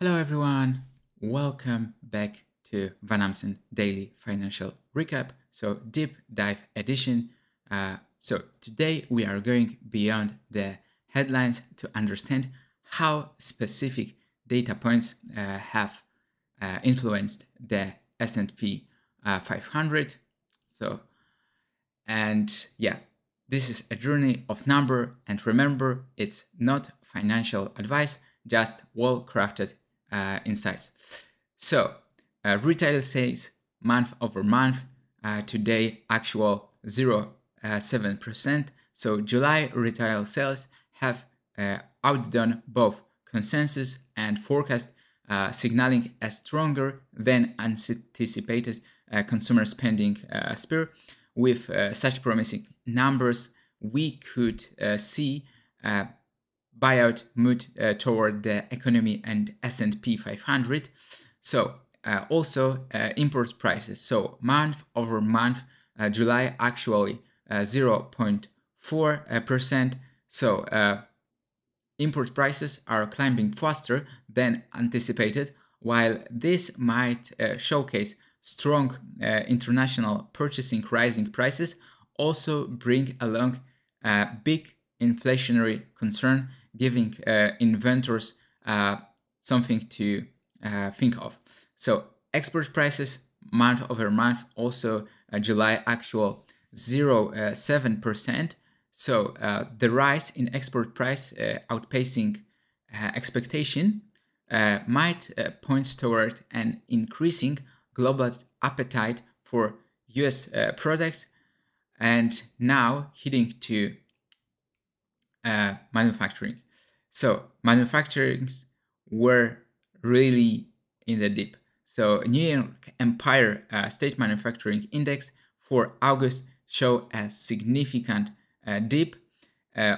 Hello everyone, welcome back to Van Amsen Daily Financial Recap, so deep dive edition. So today we are going beyond the headlines to understand how specific data points have influenced the S&P 500. This is a journey of number, and remember, it's not financial advice, just well-crafted insights. So, retail sales month over month, today actual 0.7%. So July retail sales have outdone both consensus and forecast, signaling a stronger than anticipated consumer spending spur. With such promising numbers, we could see buyout mood toward the economy and S&P 500. So also import prices. So month over month, July actually 0.4%. So import prices are climbing faster than anticipated, while this might showcase strong international purchasing. Rising prices also bring along a big inflationary concern, giving inventors something to think of. So export prices month over month, also July actual 0.7%. So the rise in export price outpacing expectation might point toward an increasing global appetite for US products, and now heading to manufacturing. So manufacturing were really in the deep. So New York Empire State Manufacturing Index for August show a significant dip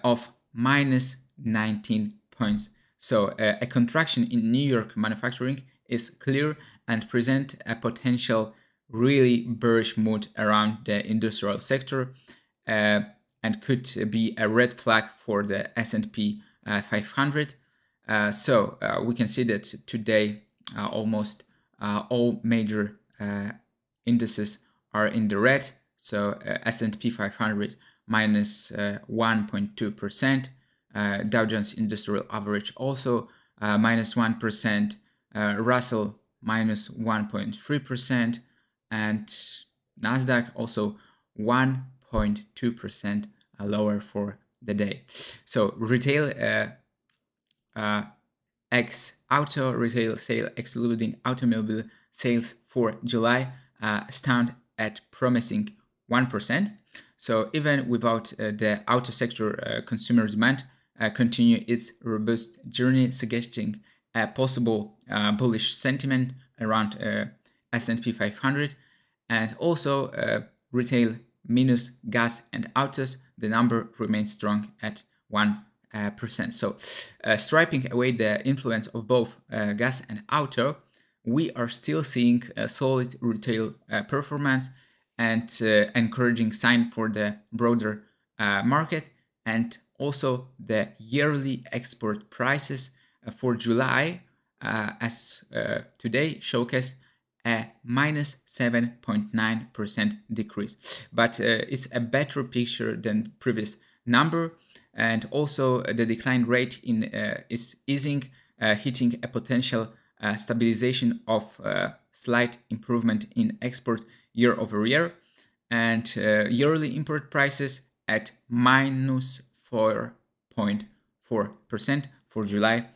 of minus 19 points. So a contraction in New York manufacturing is clear and present a potential really bearish mood around the industrial sector, and could be a red flag for the S&P 500. So we can see that today almost all major indices are in the red. So S&P 500 minus 1.2%, Dow Jones Industrial Average also minus 1%, Russell minus 1.3%, and Nasdaq also 1.2% lower for the day. So retail ex auto retail sale excluding automobile sales for July stand at promising 1%. So even without the auto sector, consumer demand continue its robust journey, suggesting a possible bullish sentiment around S&P 500. And also retail minus gas and autos, the number remains strong at 1%. So stripping away the influence of both gas and auto, we are still seeing a solid retail performance and encouraging sign for the broader market. And also the yearly export prices for July as today showcase a minus 7.9% decrease, but it's a better picture than previous number. And also the decline rate is easing, hitting a potential stabilization of slight improvement in export year over year, and yearly import prices at minus 4.4% for July.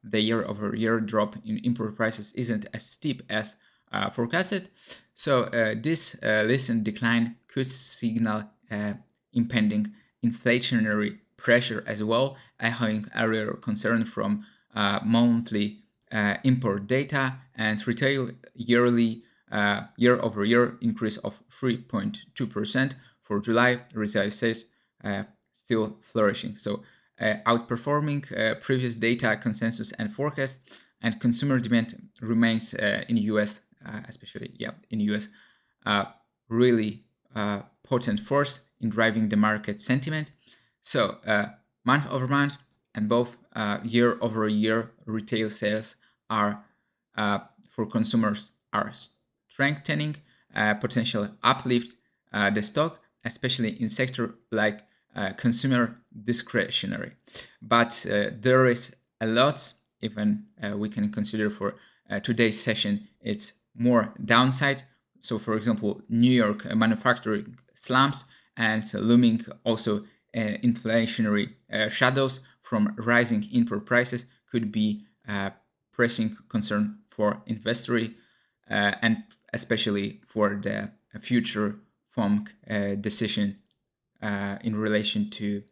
The year over year drop in import prices isn't as steep as forecasted. So this recent decline could signal impending inflationary pressure as well, echoing earlier concern from monthly import data. And retail yearly year over year increase of 3.2% for July. Retail sales still flourishing, so outperforming previous data, consensus, and forecasts. And consumer demand remains in US, especially in US, really potent force in driving the market sentiment. So month over month and both year over year retail sales are for consumers are strengthening, potential uplift the stock, especially in sector like consumer discretionary. But there is a lot, even we can consider for today's session, it's more downside. So for example, New York manufacturing slumps and looming also inflationary shadows from rising input prices could be pressing concern for investors and especially for the future FOMC decision in relation to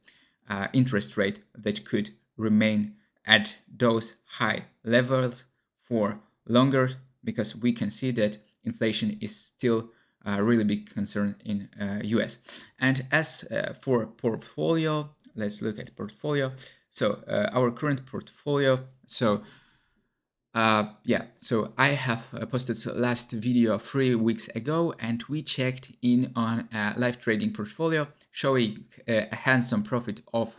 interest rate that could remain at those high levels for longer, because we can see that inflation is still a really big concern in US. And as for portfolio, let's look at portfolio. So our current portfolio. So so I have posted last video 3 weeks ago, and we checked in on a live trading portfolio showing a handsome profit of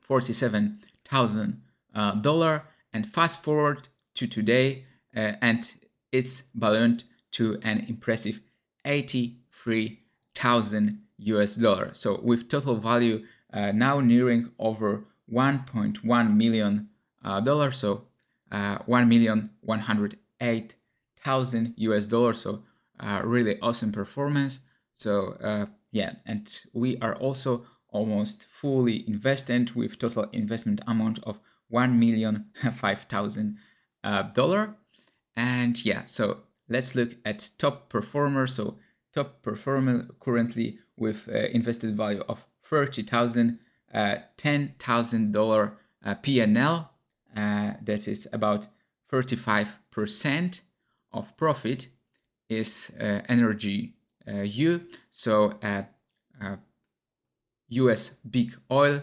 $47,000, and fast forward to today and it's ballooned to an impressive $83,000 US. So with total value now nearing over $1.1 million, so $1,108,000 US. So really awesome performance. So yeah, and we are also almost fully invested with total investment amount of $1,005,000. And yeah, so let's look at top performer. So top performer currently with invested value of $30,000, $10,000 P&L. That is about 35% of profit is energy U. So US big oil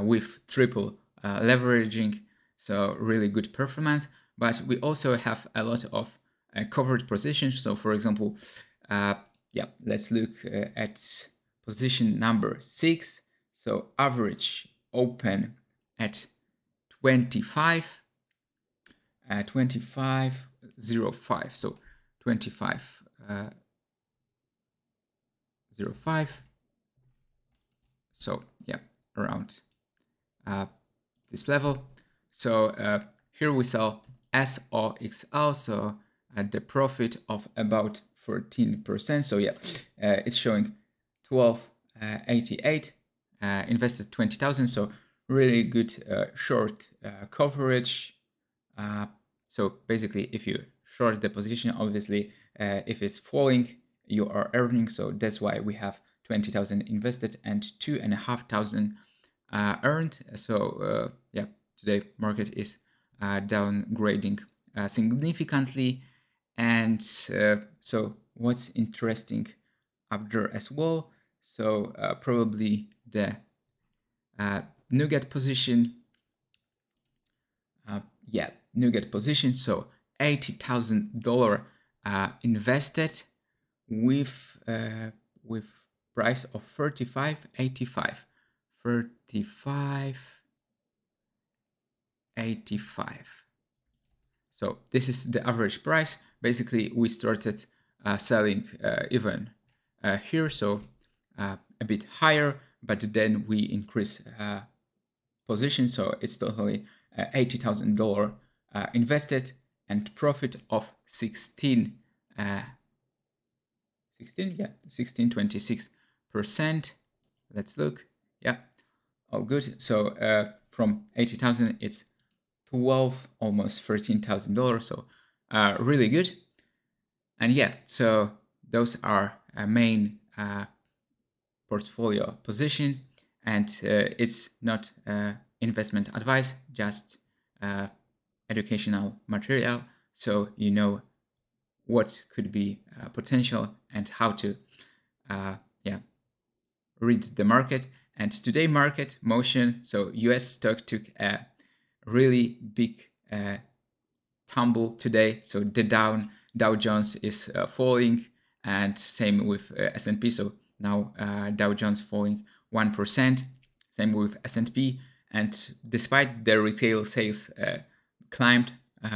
with triple leveraging, so really good performance. But we also have a lot of covered positions. So for example, yeah, let's look at position number 6. So average open at 25.05. So 25.05. So yeah, around this level. So here we saw SOXL, so at the profit of about 14%. So yeah, it's showing 1288, invested 20,000. So really good short coverage. So basically, if you short the position, obviously, if it's falling, you are earning. So that's why we have 20,000 invested and 2,500 earned. So yeah, today market is downgrading significantly. And so what's interesting up there as well? So probably the nugget position. Yeah, nugget position. So $80,000 invested with price of 35.85. 35.85. So this is the average price. Basically, we started selling even here, so a bit higher, but then we increase position. So it's totally $80,000 invested and profit of 16.26%. Let's look. Yeah, all good. So from 80,000, it's 12, almost $13,000. So really good. And yeah, so those are main portfolio position, and it's not investment advice, just educational material, so you know what could be potential and how to yeah, read the market. And today market motion, so US stock took a really big tumble today. So the Dow Jones is falling, and same with S&P. So now Dow Jones falling 1%, same with S&P. And despite the retail sales climbed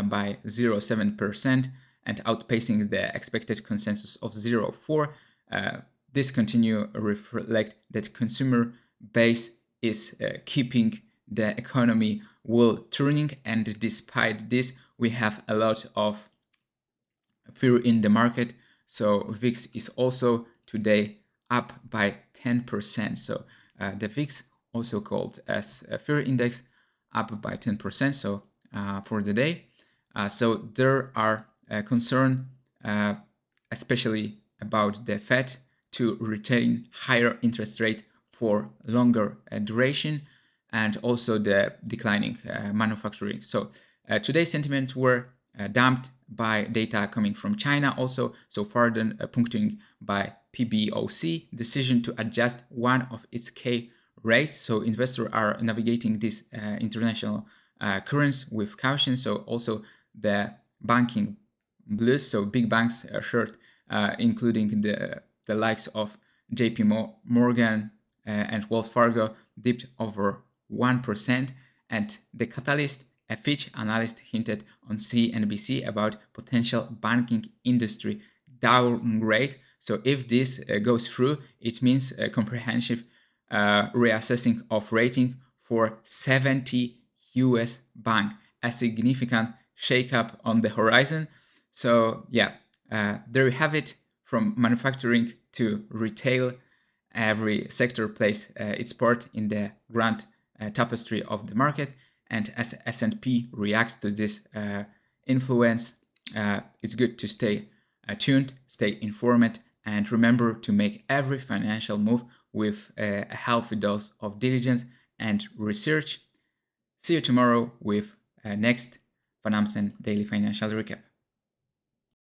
by 0.7% and outpacing the expected consensus of 0.4. This continue reflect that consumer base is keeping the economy well turning, and despite this, we have a lot of fear in the market. So VIX is also today up by 10%. So the VIX, also called as a fear index, up by 10%. So for the day, so there are concern, especially about the Fed to retain higher interest rate for longer duration, and also the declining manufacturing. So today's sentiment were damped by data coming from China also, so further puncturing by PBOC decision to adjust one of its key rates. So investors are navigating this international currents with caution. So also the banking blues, so big banks are short, including the likes of JP Morgan and Wells Fargo, dipped over 1%, and the catalyst, a Fitch analyst hinted on CNBC about potential banking industry downgrade. So if this goes through, it means a comprehensive reassessing of rating for 70 US bank, a significant shakeup on the horizon. So yeah, there we have it. From manufacturing to retail, every sector plays its part in the grand tapestry of the market. And as S&P reacts to this influence, it's good to stay tuned, stay informed, and remember to make every financial move with a healthy dose of diligence and research. See you tomorrow with next Finanzen Daily Financial Recap.